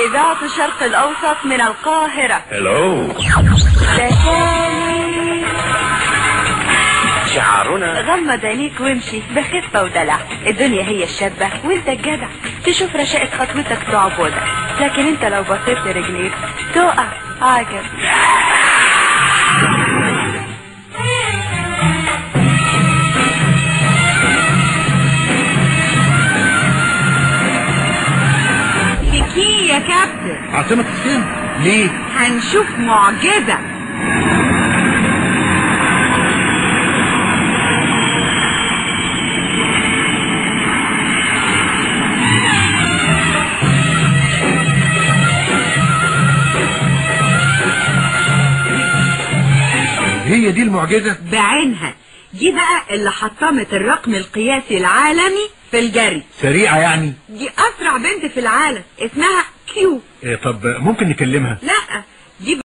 إذاعة الشرق الأوسط من القاهرة. هلو. شعارنا غمض عينيك وامشي بخفة ودلع، الدنيا هي الشابة وانت الجدع، تشوف رشاقة خطوتك تعبودك، لكن انت لو بصيت لرجليك تقع عجب. كيكي يا كابتن. عاصمة الصين ليه؟ هنشوف معجزة. هي دي المعجزة بعينها، دي بقى اللي حطمت الرقم القياسي العالمي في الجري. سريعة يعني؟ دي أسرع بنت في العالم، اسمها كيو. طب ممكن نكلمها؟ لا، دي